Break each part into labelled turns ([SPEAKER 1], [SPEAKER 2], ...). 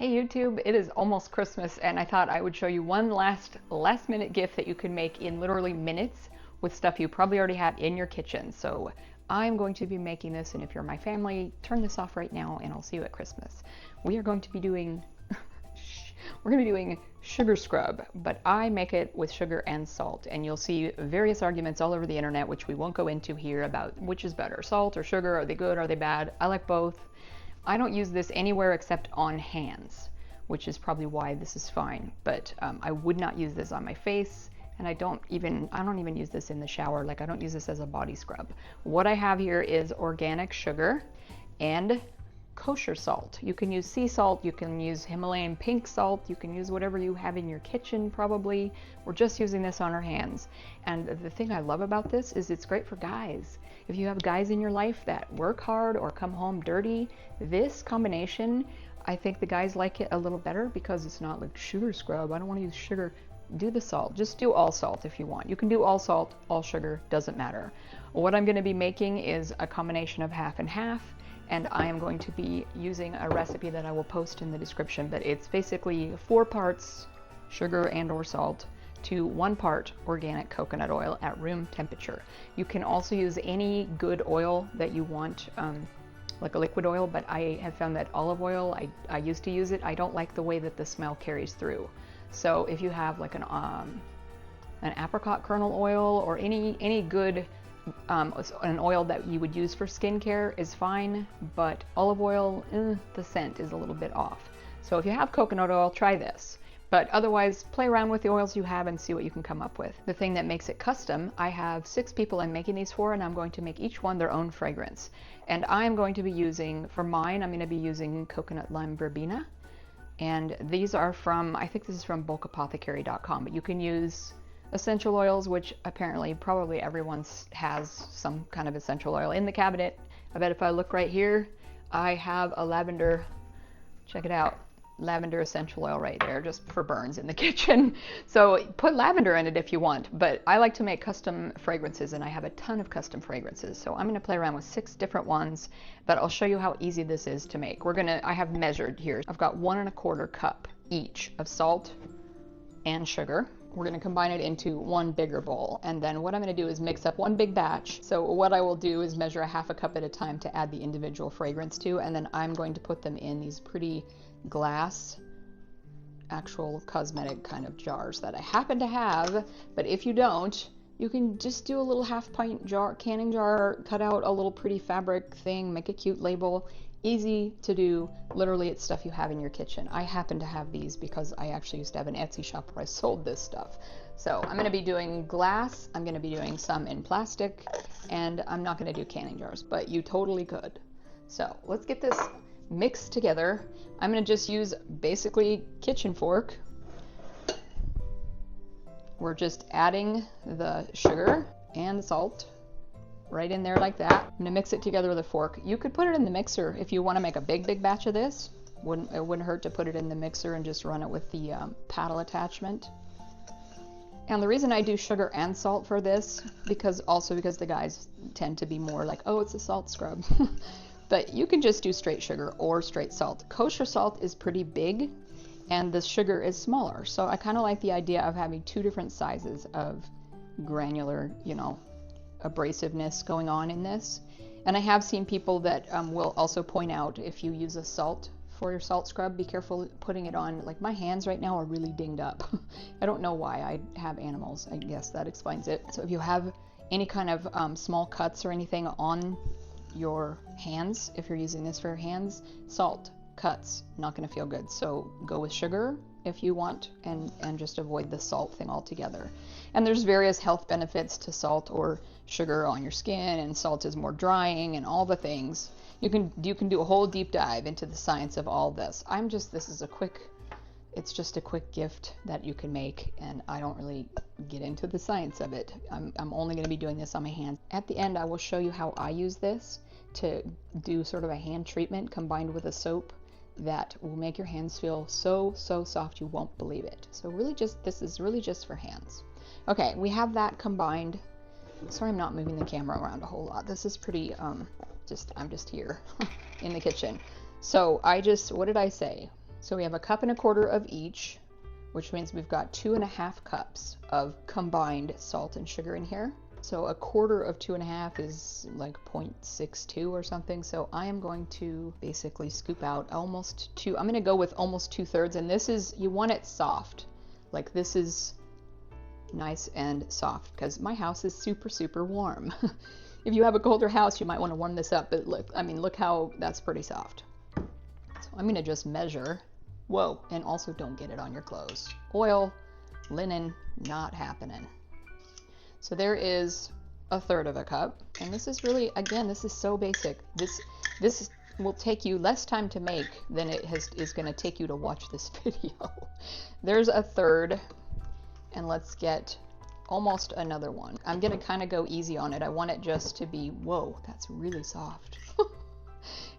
[SPEAKER 1] Hey YouTube, it is almost Christmas and I thought I would show you one last minute gift that you can make in literally minutes with stuff you probably already have in your kitchen. So I'm going to be making this, and if you're my family, turn this off right now and I'll see you at Christmas. We are going to be doing sugar scrub, but I make it with sugar and salt, and you'll see various arguments all over the internet, which we won't go into here, about which is better, salt or sugar. Are they good? Are they bad? I like both. I don't use this anywhere except on hands, which is probably why this is fine, but I would not use this on my face, and I don't even use this in the shower. Like, I don't use this as a body scrub. What I have here is organic sugar and kosher salt. You can use sea salt, you can use Himalayan pink salt, you can use whatever you have in your kitchen probably. We're just using this on our hands. And the thing I love about this is it's great for guys. If you have guys in your life that work hard or come home dirty, this combination, I think the guys like it a little better because it's not like sugar scrub. I don't want to use sugar. Do the salt. Just do all salt if you want. You can do all salt, all sugar, doesn't matter. What I'm going to be making is a combination of half and half. And I am going to be using a recipe that I will post in the description, but it's basically 4 parts sugar and or salt to 1 part organic coconut oil at room temperature. You can also use any good oil that you want, like a liquid oil, but I have found that olive oil, I used to use it. I don't like the way that the smell carries through. So if you have like an apricot kernel oil or any good an oil that you would use for skincare is fine, but olive oil, the scent is a little bit off. So if you have coconut oil, try this. But otherwise, play around with the oils you have and see what you can come up with. The thing that makes it custom, I have 6 people I'm making these for, and I'm going to make each one their own fragrance. And I'm going to be using, for mine, I'm going to be using coconut lime verbena. And these are from, I think this is from bulkapothecary.com, but you can use essential oils, which apparently probably everyone has some kind of essential oil in the cabinet. I bet if I look right here, I have a lavender, check it out, lavender essential oil right there, just for burns in the kitchen. So put lavender in it if you want, but I like to make custom fragrances, and I have a ton of custom fragrances. So I'm going to play around with 6 different ones, but I'll show you how easy this is to make. I have measured here. I've got 1 1/4 cup each of salt and sugar. We're going to combine it into 1 bigger bowl, and then what I'm going to do is mix up 1 big batch. So what I will do is measure a 1/2 cup at a time to add the individual fragrance to, and then I'm going to put them in these pretty glass, actual cosmetic kind of jars that I happen to have. But if you don't, you can just do a little 1/2 pint jar, canning jar, cut out a little pretty fabric thing, make a cute label. Easy to do. Literally, it's stuff you have in your kitchen. I happen to have these because I actually used to have an Etsy shop where I sold this stuff. So I'm going to be doing glass, I'm going to be doing some in plastic, and I'm not going to do canning jars, but you totally could. So let's get this mixed together. I'm going to just use basically kitchen fork. We're just adding the sugar and the salt right in there like that. I'm gonna mix it together with a fork. You could put it in the mixer if you want to make a big batch of this. It wouldn't hurt to put it in the mixer and just run it with the paddle attachment. And the reason I do sugar and salt for this, because the guys tend to be more like, oh, it's a salt scrub. But you can just do straight sugar or straight salt. Kosher salt is pretty big, and the sugar is smaller. So I kind of like the idea of having 2 different sizes of granular, abrasiveness going on in this. And I have seen people that will also point out, if you use a salt for your salt scrub, be careful putting it on. Like, my hands right now are really dinged up. I don't know why. I have animals. I guess that explains it. So if you have any kind of small cuts or anything on your hands, if you're using this for your hands, salt cuts, not going to feel good. So go with sugar if you want, and just avoid the salt thing altogether. And there's various health benefits to salt or sugar on your skin, and salt is more drying and all the things. You can do a whole deep dive into the science of all this. It's just a quick gift that you can make, and I don't really get into the science of it. I'm only going to be doing this on my hands. At the end, I will show you how I use this to do sort of a hand treatment combined with a soap that will make your hands feel so soft you won't believe it. So this is really just for hands. Okay, we have that combined. Sorry, I'm not moving the camera around a whole lot. This is pretty, I'm just here in the kitchen. So what did I say? So we have 1.25 cups of each, which means we've got 2.5 cups of combined salt and sugar in here. So 1/4 of 2.5 is like 0.62 or something. So I am going to basically scoop out almost two. I'm going to go with almost 2/3. And this is, you want it soft. Like this is nice and soft because my house is super, super warm. If you have a colder house, you might want to warm this up. But look, I mean, look how that's pretty soft. So I'm going to just measure. Whoa, and also don't get it on your clothes. Oil, linen, not happening. So there is 1/3 cup, and this is really, again, this is so basic. This will take you less time to make than it is going to take you to watch this video. There's 1/3, and let's get almost another one. I'm going to kind of go easy on it. I want it just to be, whoa, that's really soft.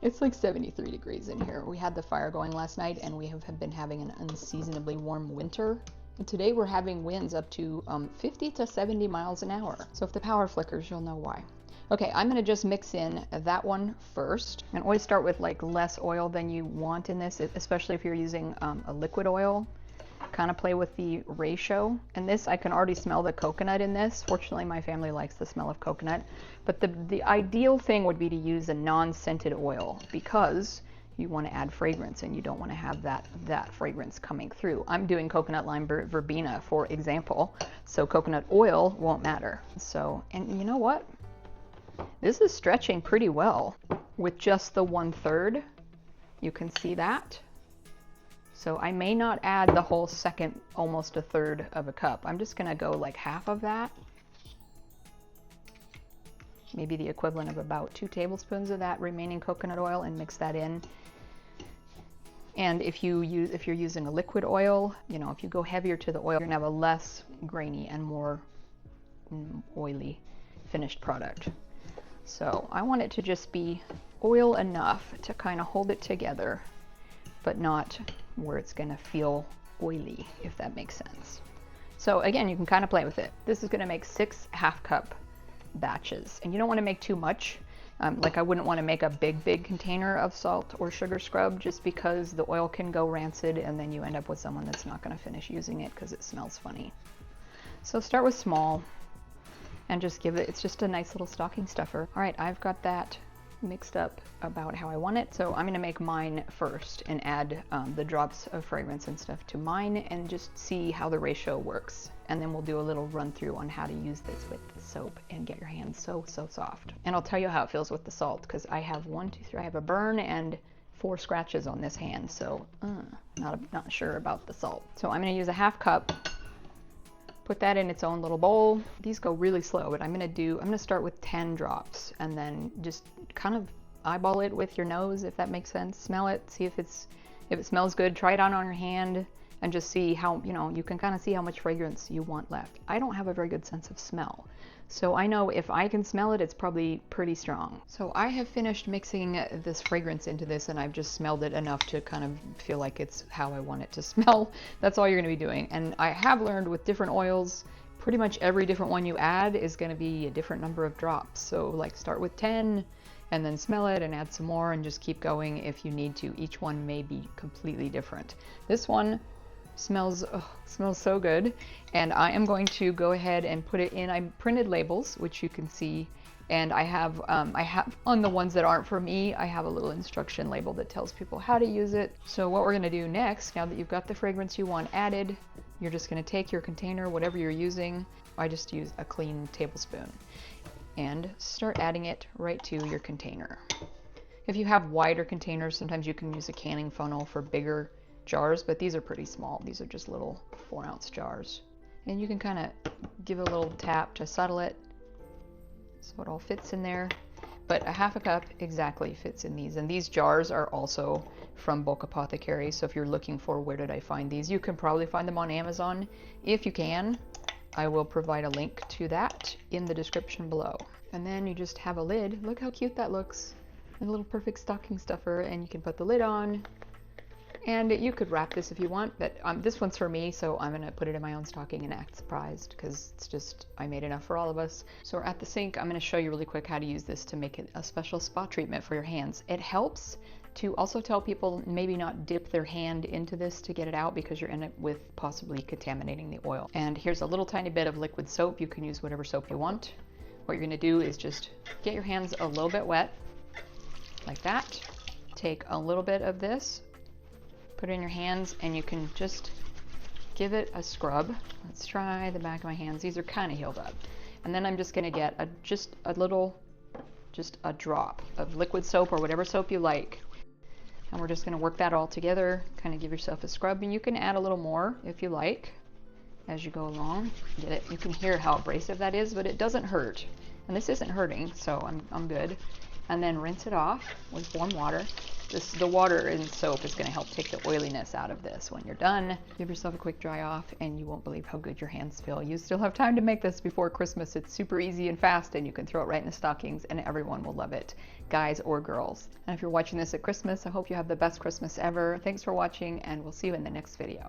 [SPEAKER 1] It's like 73 degrees in here. We had the fire going last night, and we have been having an unseasonably warm winter. And today we're having winds up to 50 to 70 miles an hour. So if the power flickers, you'll know why. Okay, I'm gonna just mix in that one first. And always start with like less oil than you want in this, especially if you're using a liquid oil. Kind of play with the ratio. And this, I can already smell the coconut in this. Fortunately, my family likes the smell of coconut. But the ideal thing would be to use a non-scented oil because you want to add fragrance and you don't want to have that fragrance coming through. I'm doing coconut lime verbena, for example, so coconut oil won't matter. So, and you know what? This is stretching pretty well with just the 1/3. You can see that. So I may not add the whole second, almost 1/3 of a cup. I'm just gonna go like half of that. Maybe the equivalent of about 2 tablespoons of that remaining coconut oil, and mix that in. And if you're using a liquid oil, you know, if you go heavier to the oil, you're gonna have a less grainy and more oily finished product. So I want it to just be oil enough to kind of hold it together, but not where it's gonna feel oily, if that makes sense. So again, you can kind of play with it. This is gonna make 6 half-cup batches, and you don't want to make too much. Like I wouldn't want to make a big container of salt or sugar scrub, just because the oil can go rancid and then you end up with someone that's not going to finish using it because it smells funny. So start with small and just give it, it's just a nice little stocking stuffer. All right, I've got that mixed up about how I want it. So I'm going to make mine first and add the drops of fragrance and stuff to mine and just see how the ratio works. And then we'll do a little run through on how to use this with the soap and get your hands so soft. And I'll tell you how it feels with the salt, because I have 1, 2, 3, I have a burn and 4 scratches on this hand. So not sure about the salt. So I'm going to use a half-cup. Put that in its own little bowl. These go really slow, but I'm gonna start with 10 drops and then just kind of eyeball it with your nose, if that makes sense. Smell it, see if it smells good. Try it on your hand and just see how, you know, you can kind of see how much fragrance you want left. I don't have a very good sense of smell, so I know if I can smell it, it's probably pretty strong. So I have finished mixing this fragrance into this, and I've just smelled it enough to kind of feel like it's how I want it to smell. That's all you're going to be doing. And I have learned with different oils, pretty much every different one you add is going to be a different number of drops. So like start with 10 and then smell it and add some more and just keep going if you need to. Each one may be completely different. This one smells so good, and I am going to go ahead and put it in. I printed labels, which you can see, and I have on the ones that aren't for me, I have a little instruction label that tells people how to use it. So what we're going to do next, now that you've got the fragrance you want added, you're just going to take your container, whatever you're using. I just use a clean tablespoon, and start adding it right to your container. If you have wider containers, sometimes you can use a canning funnel for bigger jars, but these are pretty small. These are just little 4-ounce jars. And you can kind of give a little tap to settle it so it all fits in there. But a half a cup exactly fits in these. And these jars are also from Bulk Apothecary. So if you're looking for where did I find these, you can probably find them on Amazon. If you can, I will provide a link to that in the description below. And then you just have a lid. Look how cute that looks. A little perfect stocking stuffer, and you can put the lid on. And you could wrap this if you want, but this one's for me, so I'm gonna put it in my own stocking and act surprised, because it's just, I made enough for all of us. So we're at the sink. I'm gonna show you really quick how to use this to make it a special spa treatment for your hands. It helps to also tell people maybe not dip their hand into this to get it out because you're in it with possibly contaminating the oil. And here's a little tiny bit of liquid soap. You can use whatever soap you want. What you're gonna do is just get your hands a little bit wet, like that. Take a little bit of this, put it in your hands, and you can just give it a scrub. Let's try the back of my hands. These are kind of healed up. And then I'm just gonna get just a drop of liquid soap or whatever soap you like. And we're just gonna work that all together, kind of give yourself a scrub, and you can add a little more if you like as you go along. Get it? You can hear how abrasive that is, but it doesn't hurt. And this isn't hurting, so I'm good. And then rinse it off with warm water. The water and soap is gonna help take the oiliness out of this. When you're done, give yourself a quick dry off and you won't believe how good your hands feel. You still have time to make this before Christmas. It's super easy and fast, and you can throw it right in the stockings and everyone will love it, guys or girls. And if you're watching this at Christmas, I hope you have the best Christmas ever. Thanks for watching, and we'll see you in the next video.